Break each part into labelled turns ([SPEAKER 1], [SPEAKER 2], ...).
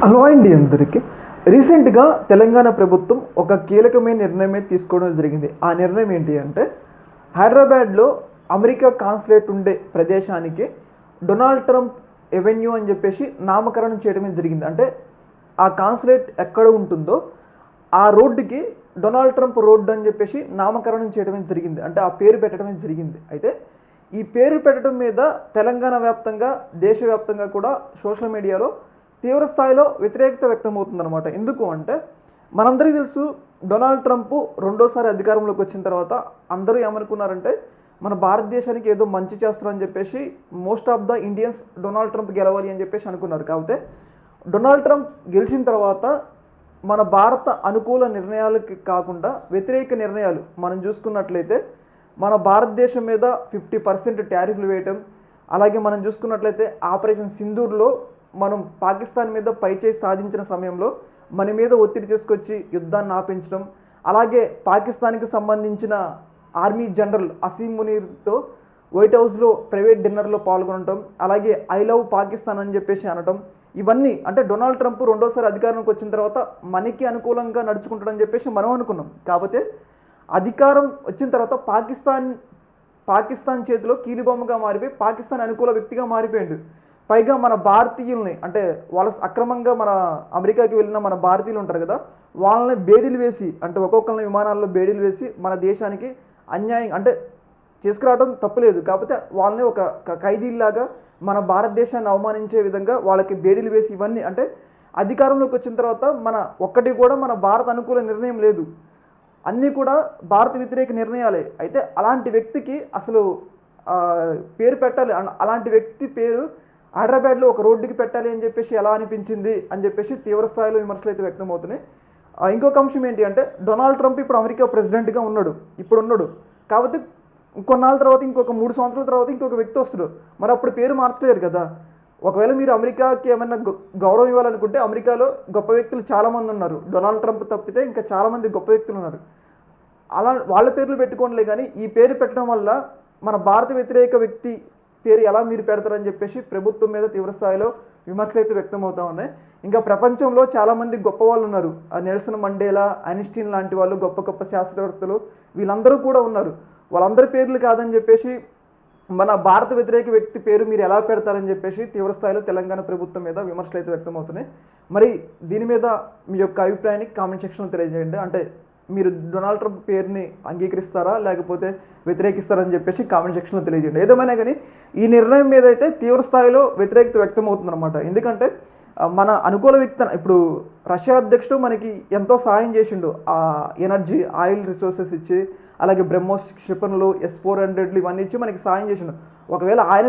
[SPEAKER 1] Hello అండి అందరికీ. రీసెంట్గా తెలంగాణ ప్రభుత్వం ఒక కీలకమైన నిర్ణయమే తీసుకోవడం జరిగింది. ఆ నిర్ణయం ఏంటి అంటే, హైదరాబాద్లో అమెరికా కాన్సులేట్ ఉండే ప్రదేశానికి డొనాల్డ్ ట్రంప్ ఎవెన్యూ అని చెప్పేసి నామకరణం చేయడమే జరిగింది. అంటే ఆ కాన్సులేట్ ఎక్కడ ఉంటుందో ఆ రోడ్డుకి డొనాల్డ్ ట్రంప్ రోడ్డు అని చెప్పేసి నామకరణం చేయడమే జరిగింది. అంటే ఆ పేరు పెట్టడమే జరిగింది. అయితే ఈ పేరు పెట్టడం మీద తెలంగాణ వ్యాప్తంగా, దేశవ్యాప్తంగా కూడా సోషల్ మీడియాలో తీవ్ర స్థాయిలో వ్యతిరేకత వ్యక్తమవుతుందన్నమాట. ఎందుకు అంటే, మనందరికీ తెలుసు, డొనాల్డ్ ట్రంప్ రెండోసారి అధికారంలోకి వచ్చిన తర్వాత అందరూ ఏమనుకున్నారంటే, మన భారతదేశానికి ఏదో మంచి చేస్తారని చెప్పేసి most of the Indians Donald Trump గెలవాలి అని చెప్పేసి అనుకున్నారు. కాకపోతే డొనాల్డ్ ట్రంప్ గెలిచిన తర్వాత మన భారత అనుకూల నిర్ణయాలకి కాకుండా వ్యతిరేక నిర్ణయాలు మనం చూసుకున్నట్లయితే, మన భారతదేశం మీద 50% టారిఫ్లు వేయటం, అలాగే మనం చూసుకున్నట్లయితే ఆపరేషన్ సింధూర్లో మనం పాకిస్తాన్ మీద పైచేయి సాధించిన సమయంలో మన మీద ఒత్తిడి తీసుకొచ్చి యుద్ధాన్ని ఆపించడం, అలాగే పాకిస్తాన్కి సంబంధించిన ఆర్మీ జనరల్ అసీం మునీర్తో వైట్ హౌస్లో ప్రైవేట్ డిన్నర్లో పాల్గొనడం, అలాగే ఐ లవ్ పాకిస్తాన్ అని చెప్పేసి అనడం, ఇవన్నీ అంటే డొనాల్డ్ ట్రంప్ రెండోసారి అధికారంలోకి వచ్చిన తర్వాత మనకి అనుకూలంగా నడుచుకుంటాడని చెప్పేసి మనం అనుకున్నాం. కాకపోతే అధికారం వచ్చిన తర్వాత పాకిస్తాన్ చేతిలో కీలుబొమ్మగా మారిపోయి పాకిస్తాన్ అనుకూల వ్యక్తిగా మారిపోయాడు. పైగా మన భారతీయుల్ని, అంటే వాళ్ళ అక్రమంగా మన అమెరికాకి వెళ్ళిన మన భారతీయులు ఉంటారు కదా, వాళ్ళని బేడీలు వేసి, అంటే ఒక్కొక్కరిని విమానాల్లో బేడీలు వేసి మన దేశానికి అన్యాయం అంటే తీసుకురావడం తప్పులేదు. కాకపోతే వాళ్ళని ఒక ఖైదీల్లాగా మన భారతదేశాన్ని అవమానించే విధంగా వాళ్ళకి బేడీలు వేసి, ఇవన్నీ అంటే అధికారంలోకి వచ్చిన తర్వాత మన ఒక్కటి కూడా మన భారత అనుకూల నిర్ణయం లేదు, అన్నీ కూడా భారత వ్యతిరేక నిర్ణయాలే. అయితే అలాంటి వ్యక్తికి అసలు పేరు పెట్టాలి, అలాంటి వ్యక్తి పేరు హైదరాబాద్లో ఒక రోడ్డుకి పెట్టాలి అని చెప్పేసి ఎలా అనిపించింది అని చెప్పేసి తీవ్ర స్థాయిలో విమర్శలు అయితే వ్యక్తమవుతున్నాయి. ఇంకొక అంశం ఏంటి అంటే, డొనాల్డ్ ట్రంప్ ఇప్పుడు అమెరికా ప్రెసిడెంట్గా ఉన్నాడు. కాబట్టి కొన్నాళ్ళ తర్వాత, ఇంకొక 3 సంవత్సరాల తర్వాత ఇంకొక వ్యక్తి వస్తాడు. మరి అప్పుడు పేరు మార్చలేరు కదా. ఒకవేళ మీరు అమెరికాకి ఏమైనా గౌరవం ఇవ్వాలనుకుంటే, అమెరికాలో గొప్ప వ్యక్తులు చాలామంది ఉన్నారు. డొనాల్డ్ ట్రంప్ తప్పితే ఇంకా చాలామంది గొప్ప వ్యక్తులు ఉన్నారు. అలా వాళ్ళ పేర్లు పెట్టుకోనిలే, కానీ ఈ పేరు పెట్టడం వల్ల మన భారత వ్యతిరేక వ్యక్తి పేరు ఎలా మీరు పెడతారని చెప్పేసి ప్రభుత్వం మీద తీవ్రస్థాయిలో విమర్శలు అయితే వ్యక్తమవుతూ ఉన్నాయి. ఇంకా ప్రపంచంలో చాలామంది గొప్ప వాళ్ళు ఉన్నారు. నెల్సన్ మండేలా, ఐన్స్టీన్ లాంటి వాళ్ళు, గొప్ప గొప్ప శాస్త్రవేత్తలు, వీళ్ళందరూ కూడా ఉన్నారు. వాళ్ళందరి పేర్లు కాదని చెప్పేసి మన భారత వ్యతిరేక వ్యక్తి పేరు మీరు ఎలా పెడతారని చెప్పేసి తీవ్రస్థాయిలో తెలంగాణ ప్రభుత్వం మీద విమర్శలు అయితే వ్యక్తమవుతున్నాయి. మరి దీని మీద మీ యొక్క అభిప్రాయాన్ని కామెంట్ సెక్షన్లో తెలియజేయండి. అంటే మీరు డొనాల్డ్ ట్రంప్ పేరుని అంగీకరిస్తారా లేకపోతే వ్యతిరేకిస్తారని చెప్పేసి కామెంట్ సెక్షన్లో తెలియజేయండి. ఏదేమైనా కానీ ఈ నిర్ణయం మీద అయితే తీవ్ర స్థాయిలో వ్యతిరేకత వ్యక్తమవుతుందన్నమాట. ఎందుకంటే మన అనుకూల వ్యక్తి, ఇప్పుడు రష్యా అధ్యక్షుడు మనకి ఎంతో సహాయం చేసిండు, ఎనర్జీ ఆయిల్ రిసోర్సెస్ ఇచ్చి, అలాగే బ్రహ్మోస్ క్షిపణులు, S-400లు ఇవన్నీ ఇచ్చి మనకి సహాయం చేసిండు. ఒకవేళ ఆయన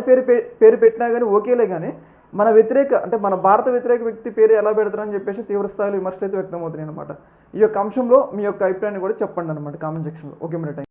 [SPEAKER 1] పేరు పెట్టినా కానీ ఓకేలే, కానీ మన భారత వ్యతిరేక వ్యక్తి పేరు ఎలా పెడతారని చెప్పేసి తీవ్ర స్థాయిలో విమర్శలు అయితే వ్యక్తమవుతున్నాయి అనమాట. ఈ యొక్క అంశంలో మీ యొక్క అభిప్రాయాన్ని కూడా చెప్పండి అనమాట కామెంట్ సెక్షన్లో. ఓకే, మరి.